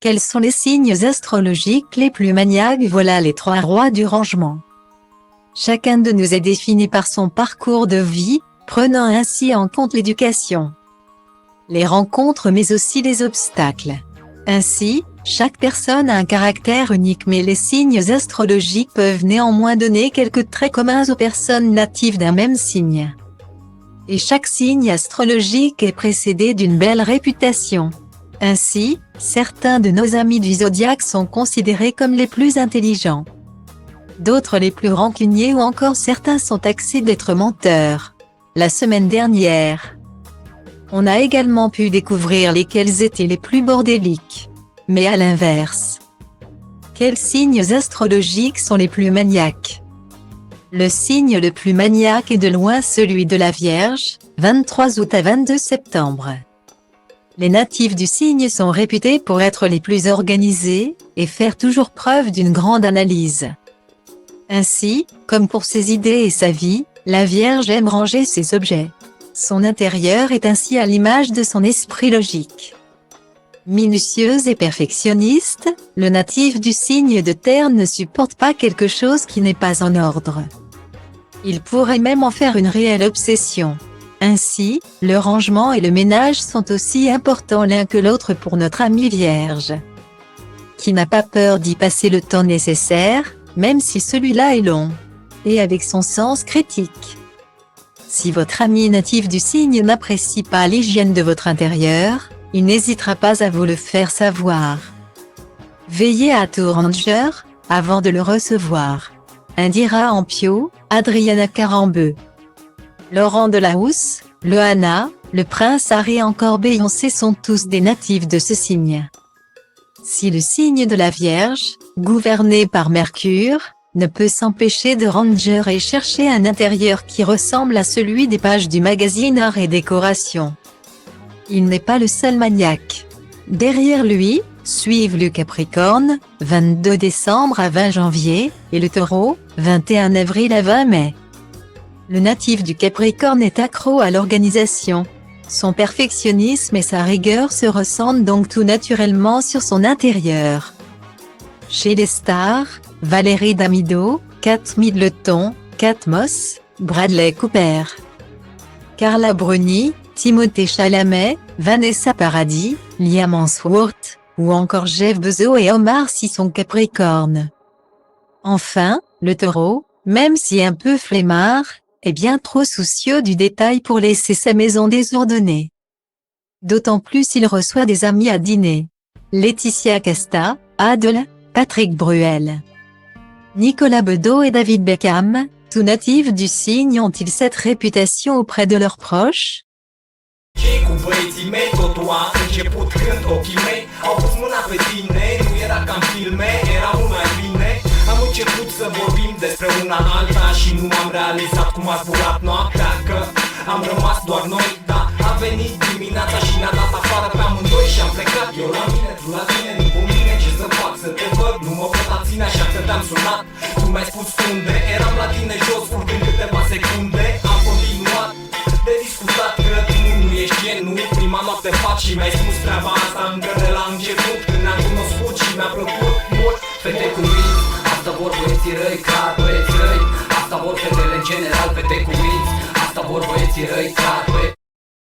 Quels sont les signes astrologiques les plus maniaques? Voilà les 3 rois du rangement. Chacun de nous est défini par son parcours de vie, prenant ainsi en compte l'éducation, les rencontres mais aussi les obstacles. Ainsi, chaque personne a un caractère unique mais les signes astrologiques peuvent néanmoins donner quelques traits communs aux personnes natives d'un même signe. Et chaque signe astrologique est précédé d'une belle réputation. Ainsi, certains de nos amis du zodiaque sont considérés comme les plus intelligents, d'autres les plus rancuniers ou encore certains sont taxés d'être menteurs. La semaine dernière, on a également pu découvrir lesquels étaient les plus bordéliques. Mais à l'inverse, quels signes astrologiques sont les plus maniaques? Le signe le plus maniaque est de loin celui de la Vierge, 23 août à 22 septembre. Les natifs du signe sont réputés pour être les plus organisés, et faire toujours preuve d'une grande analyse. Ainsi, comme pour ses idées et sa vie, la Vierge aime ranger ses objets. Son intérieur est ainsi à l'image de son esprit logique. Minutieuse et perfectionniste, le natif du signe de terre ne supporte pas quelque chose qui n'est pas en ordre. Il pourrait même en faire une réelle obsession. Ainsi, le rangement et le ménage sont aussi importants l'un que l'autre pour notre ami Vierge, qui n'a pas peur d'y passer le temps nécessaire, même si celui-là est long, et avec son sens critique. Si votre ami natif du signe n'apprécie pas l'hygiène de votre intérieur, il n'hésitera pas à vous le faire savoir. Veillez à tout ranger avant de le recevoir. Indira Ampio, Adriana Carambeu, Laurent Delahousse, Loana, le prince Harry encore Beyoncé sont tous des natifs de ce signe. Si le signe de la Vierge, gouverné par Mercure, ne peut s'empêcher de ranger et chercher un intérieur qui ressemble à celui des pages du magazine Art et Décoration, il n'est pas le seul maniaque. Derrière lui, suivent le Capricorne, 22 décembre à 20 janvier, et le Taureau, 21 avril à 20 mai. Le natif du Capricorne est accro à l'organisation. Son perfectionnisme et sa rigueur se ressentent donc tout naturellement sur son intérieur. Chez les stars, Valérie Damido, Kate Middleton, Kate Moss, Bradley Cooper, Carla Bruni, Timothée Chalamet, Vanessa Paradis, Liam Hemsworth, ou encore Jeff Bezos et Omar Sy sont Capricorne. Enfin, le Taureau, même si un peu flemmard, est bien trop soucieux du détail pour laisser sa maison désordonnée. D'autant plus s'il reçoit des amis à dîner. Laetitia Casta, Adele, Patrick Bruel, Nicolas Bedeau et David Beckham, tous natifs du signe ont-ils cette réputation auprès de leurs proches? Cu băieții mei totul a început când ochii mei au pus mâna pe tine. Nu era ca în filme, era mult mai bine. Am început să vorbim despre una alta și nu am realizat cum a zburat noaptea, că am rămas doar noi, da. A venit dimineața și ne-a dat afară pe amândoi și am plecat. Eu la mine, tu la tine, după mine, ce să fac, să te văd, nu mă pot abține, așa că te-am sunat. Tu mi-ai spus unde, eram la tine jos, urcând câteva secunde. Am continuat de discutat că nu ești genul. Prima noapte fac și mi-ai spus treaba asta încă de la început, când ne-am cunoscut și mi-a plăcut mult. Fete cu minți, asta vor băieții răi, clar băieți răi. Asta vor fetele în general, fete cu minți, asta vor băieții răi, clar băieți.